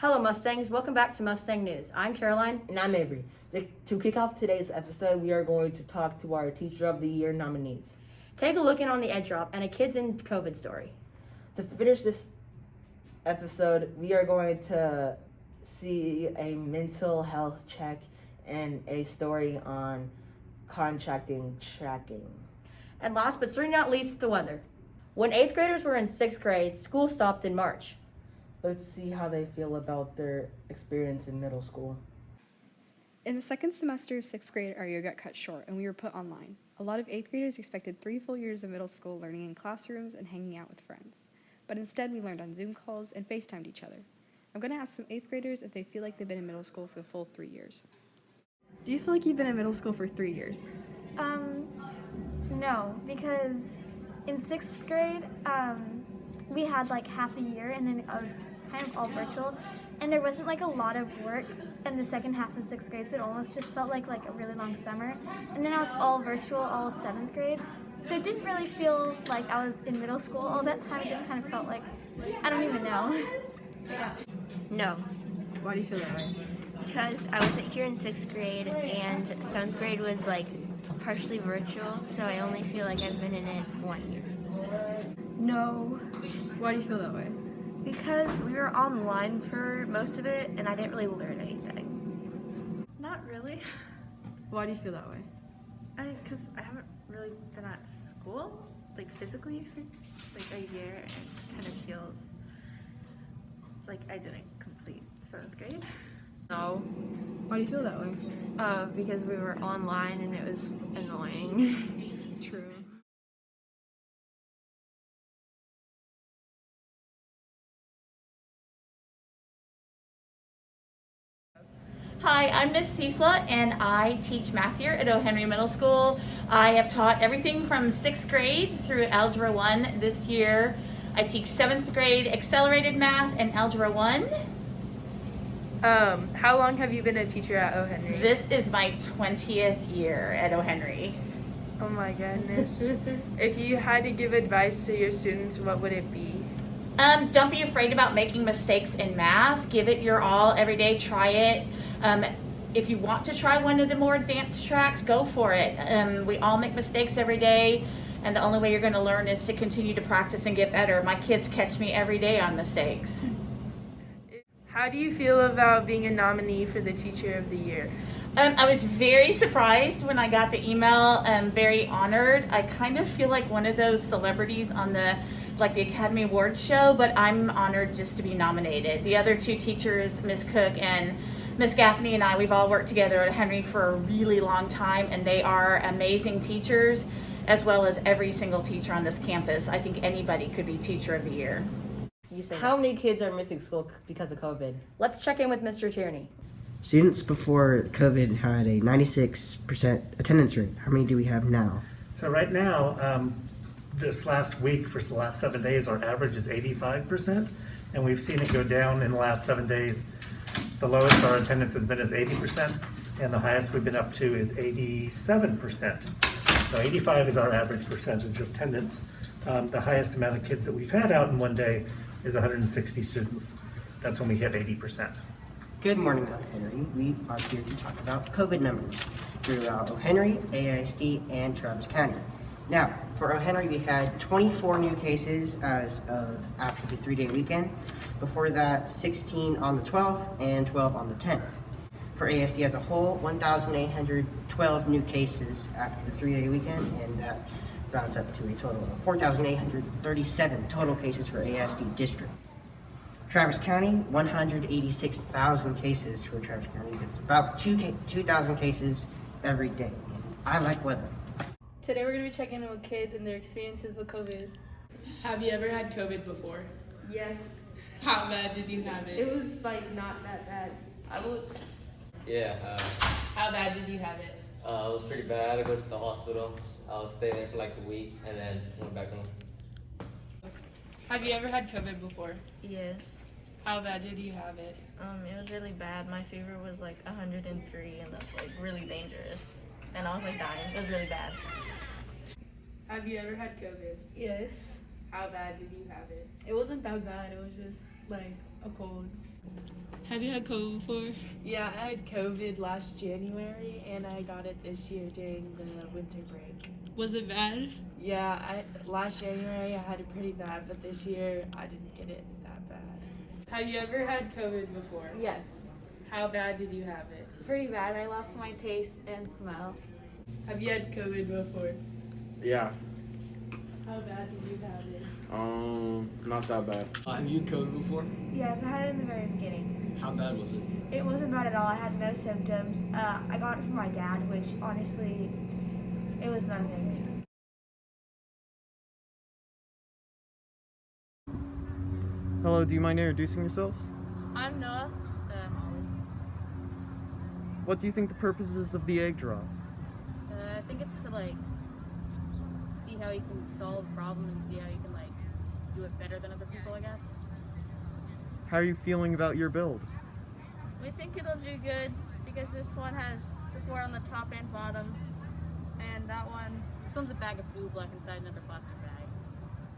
Hello Mustangs, welcome back to Mustang News. I'm Caroline. And I'm Avery. To kick off today's episode, we are going to talk to our Teacher of the Year nominees. Take a look in on the Ed Drop and a Kids in COVID story. To finish this episode, we are going to see a mental health check and a story on contracting tracking. And last but certainly not least, the weather. When 8th graders were in 6th grade, school stopped in March. Let's see how they feel about their experience in middle school. In the second semester of 6th grade, our year got cut short and we were put online. A lot of 8th graders expected 3 full years of middle school learning in classrooms and hanging out with friends. But instead, we learned on Zoom calls and FaceTimed each other. I'm going to ask some 8th graders if they feel like they've been in middle school for the full 3 years. Do you feel like you've been in middle school for 3 years? No, because in 6th grade, we had like half a year and then I was kind of all virtual and there wasn't like a lot of work in the second half of 6th grade, so it almost just felt like a really long summer. And then I was all virtual all of 7th grade, so it didn't really feel like I was in middle school all that time. It just kind of felt like, I don't even know. No, Why do you feel that way? because I wasn't here in 6th grade and 7th grade was like partially virtual, so I only feel like I've been in it 1 year. No, Why do you feel that way? because we were online for most of it and I didn't really learn anything. Not really. Why do you feel that way? Because I haven't really been at school, like physically, for like a year, and it kind of feels like I didn't complete 7th grade. No, Why do you feel that way? because we were online and it was annoying. True. Hi, I'm Miss Cecila and I teach math here at O. Henry Middle School. I have taught everything from 6th grade through Algebra 1 this year. I teach 7th grade accelerated math and Algebra 1. How long have you been a teacher at O. Henry? This is my 20th year at O. Henry. Oh my goodness. If you had to give advice to your students, what would it be? Don't be afraid about making mistakes in math. Give it your all every day. Try it. If you want to try one of the more advanced tracks, go for it. We all make mistakes every day, and the only way you're going to learn is to continue to practice and get better. My kids catch me every day on mistakes. How do you feel about being a nominee for the Teacher of the Year? I was very surprised when I got the email. Very honored. I kind of feel like one of those celebrities on the Academy Awards show, but I'm honored just to be nominated. The other two teachers, Miss Cook and Miss Gaffney, and we've all worked together at Henry for a really long time, and they are amazing teachers, as well as every single teacher on this campus. I think anybody could be Teacher of the Year. You say How many kids are missing school because of COVID? Let's check in with Mr. Tierney. Students before COVID had a 96% attendance rate. How many do we have now? So right now, this last week, for the last 7 days, our average is 85%, and we've seen it go down in the last 7 days. The lowest our attendance has been is 80%, and the highest we've been up to is 87%. So 85 is our average percentage of attendance. The highest amount of kids that we've had out in one day is 160 students. That's when we hit 80%. Good morning, O. Henry. We are here to talk about COVID numbers throughout O. Henry, AISD, and Travis County. Now, for O. Henry, we had 24 new cases as of after the 3-day weekend. Before that, 16 on the 12th and 12 on the 10th. For AISD as a whole, 1,812 new cases after the 3-day weekend, and that rounds up to a total of 4,837 total cases for AISD district. Travis County, 186,000 cases for Travis County. It's about 2,000 cases every day. And I like weather. Today we're going to be checking in with kids and their experiences with COVID. Have you ever had COVID before? Yes. How bad did you have it? It was like not that bad. Yeah. How bad did you have it? It was pretty bad. I go to the hospital. I was staying there for like a week and then went back home. Have you ever had COVID before? Yes. How bad did you have it? It was really bad. My fever was like 103 and that's like really dangerous. And I was like dying. It was really bad. Have you ever had COVID? Yes. How bad did you have it? It wasn't that bad. It was just like a cold. Have you had COVID before? Yeah, I had COVID last January and I got it this year during the winter break. Was it bad? Yeah, last January I had it pretty bad, but this year I didn't get it that bad. Have you ever had COVID before? Yes. How bad did you have it? Pretty bad. I lost my taste and smell. Have you had COVID before? Yeah. How bad did you have it? Not that bad. Have you had COVID before? Yes, I had it in the very beginning. How bad was it? It wasn't bad at all. I had no symptoms. I got it from my dad, which honestly, it was nothing. Hello, do you mind introducing yourselves? I'm Noah. Molly. What do you think the purpose is of the egg drop? I think it's to see how you can solve a problem and see how you can do it better than other people, I guess. How are you feeling about your build? We think it'll do good because this one has support on the top and bottom, and this one's a bag of food black inside another plastic bag.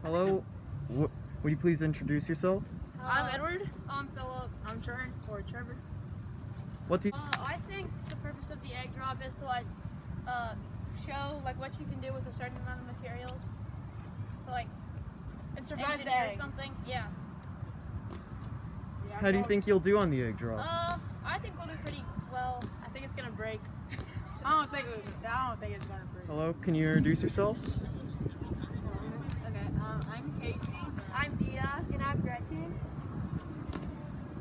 Hello, would you please introduce yourself? I'm Edward. I'm Philip. I'm Trevor. Or Trevor. What do you... I think the purpose of the egg drop is to show what you can do with a certain amount of materials. So And survive the engineer egg. something. Yeah. How do you think you'll do on the egg drop? I think we'll do pretty well. I think it's gonna break. I don't think it's gonna break. Hello, can you introduce yourselves? Okay. I'm Casey. I'm Dia. And I'm Gretchen.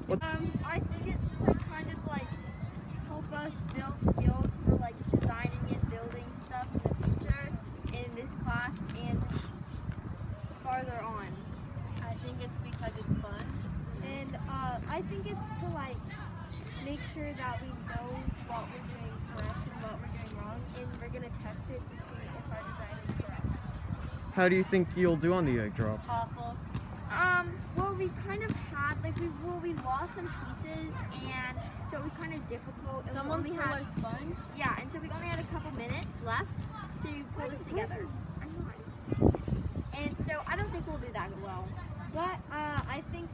What? I think it's to kind of help us build skills for designing and building stuff in the future in this class and just farther on. I think it's because it's fun. And I think it's to make sure that we know what we're doing correct and what we're doing wrong, and we're gonna test it to see if our design is correct. How do you think you'll do on the egg drop? Awful. Well, we kind of had we lost some pieces, and so it was kind of difficult. And Someone we only stole had our sponge? Yeah, and so we only had a couple minutes left to pull this together. And so I don't think we'll do that well, but I think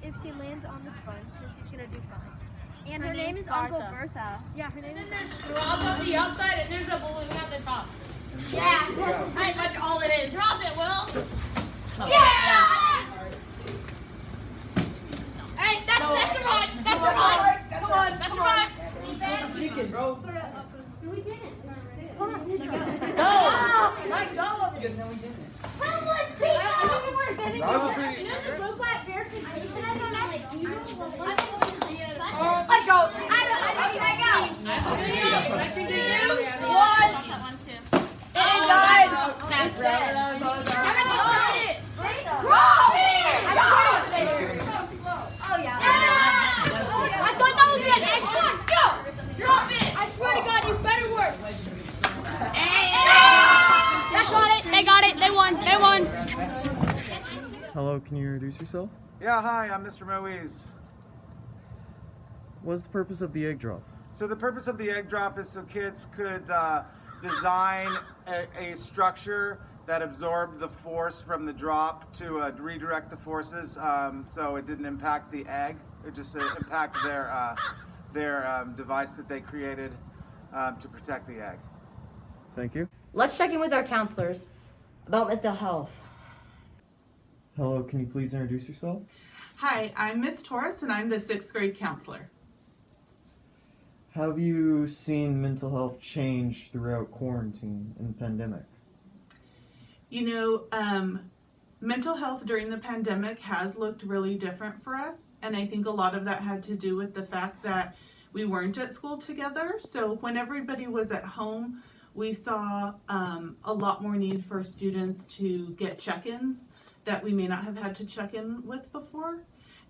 if she lands on the sponge, then she's gonna do fine. And her name is Uncle Bertha. Yeah, her name is. And then there's straws on the outside and there's a balloon at the top. Yeah, pretty much all it is. Drop it, Will. Yeah! Hey, that's a rod. That's a rod. Come on, that's a rod. Chicken, bro. No, we didn't. No! Let go. Because no, we didn't. Let's go. It's died. It's dead. Oh yeah. I thought that was it. X1, go. Drop it. I swear to God, you better work. That got it. They got it. They won. They won. Hello, can you introduce yourself? Yeah, hi, I'm Mr. Moise. What is the purpose of the egg drop? So the purpose of the egg drop is so kids could design a structure that absorbed the force from the drop to redirect the forces so it didn't impact the egg. It just impacted their device that they created to protect the egg. Thank you. Let's check in with our counselors. About mental health. Hello, can you please introduce yourself? Hi, I'm Miss Torres and I'm the 6th grade counselor. Have you seen mental health change throughout quarantine and the pandemic? You know, mental health during the pandemic has looked really different for us, and I think a lot of that had to do with the fact that we weren't at school together. So when everybody was at home, we saw a lot more need for students to get check-ins that we may not have had to check in with before.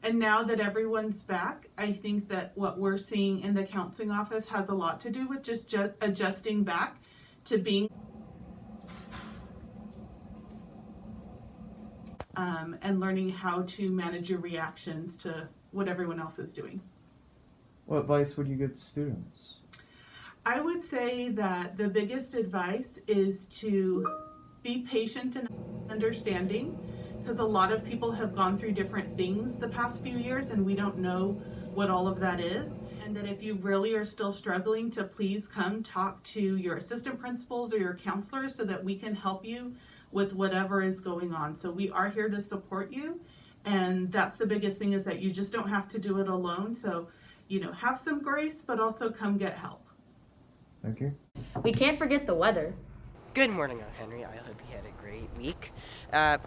And now that everyone's back, I think that what we're seeing in the counseling office has a lot to do with just adjusting back to being and learning how to manage your reactions to what everyone else is doing. What advice would you give to students? I would say that the biggest advice is to be patient and understanding, because a lot of people have gone through different things the past few years and we don't know what all of that is. And that if you really are still struggling, to please come talk to your assistant principals or your counselors so that we can help you with whatever is going on. So we are here to support you. And that's the biggest thing, is that you just don't have to do it alone. So, have some grace, but also come get help. Thank you. We can't forget the weather. Good morning, Henry. I hope you had a great week.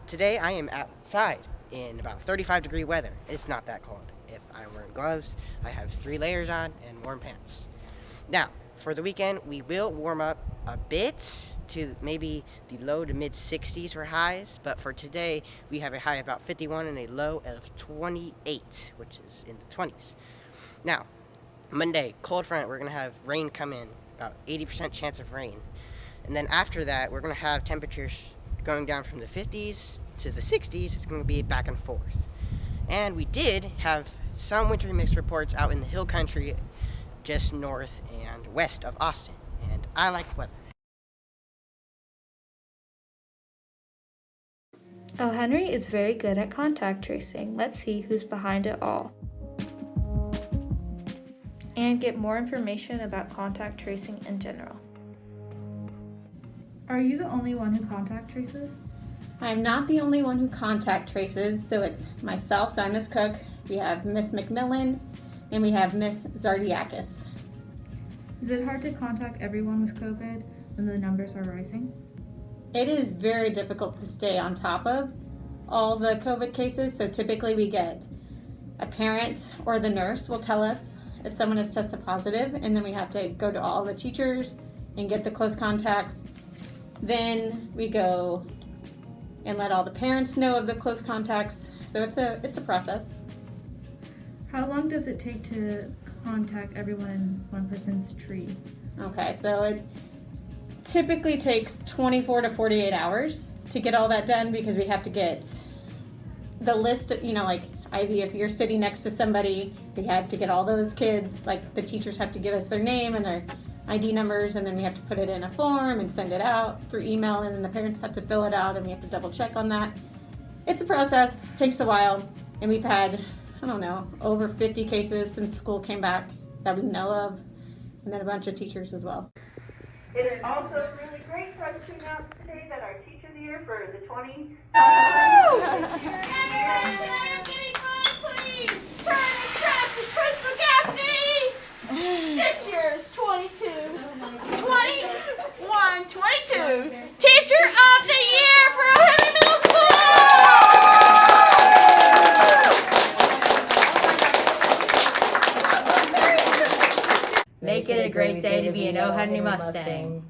Today I am outside in about 35-degree weather. It's not that cold. If I'm wearing gloves, I have 3 layers on and warm pants. Now, for the weekend, we will warm up a bit to maybe the low to mid 60s for highs, but for today, we have a high of about 51 and a low of 28, which is in the 20s. Now, Monday, cold front, we're going to have rain come in, about 80% chance of rain. And then after that, we're going to have temperatures going down from the 50s to the 60s. It's going to be back and forth. And we did have some winter mix reports out in the hill country just north and west of Austin. And I like weather. Oh, Henry is very good at contact tracing. Let's see who's behind it all. And get more information about contact tracing in general. Are you the only one who contact traces? I'm not the only one who contact traces, so it's myself, so I'm Miss Cook, we have Miss McMillan, and we have Miss Zardiakis. Is it hard to contact everyone with COVID when the numbers are rising? It is very difficult to stay on top of all the COVID cases, so typically we get a parent or the nurse will tell us if someone is tested positive, and then we have to go to all the teachers and get the close contacts. Then we go and let all the parents know of the close contacts. So it's a process. How long does it take to contact everyone in one person's tree? Okay, so it typically takes 24 to 48 hours to get all that done, because we have to get the list, like Ivy, if you're sitting next to somebody, we have to get all those kids, like the teachers have to give us their name and their ID numbers, and then we have to put it in a form and send it out through email, and then the parents have to fill it out, and we have to double check on that. It's a process, takes a while, and we've had, over 50 cases since school came back that we know of, and then a bunch of teachers as well. It is also really great for us to announce today that our Teacher of the Year for the 20. Please turn and clap to Crystal Gaffney. This year's 22, 21, 22 Teacher of the Year for O'Henry Middle Make it a great day to be an O'Henry Mustang.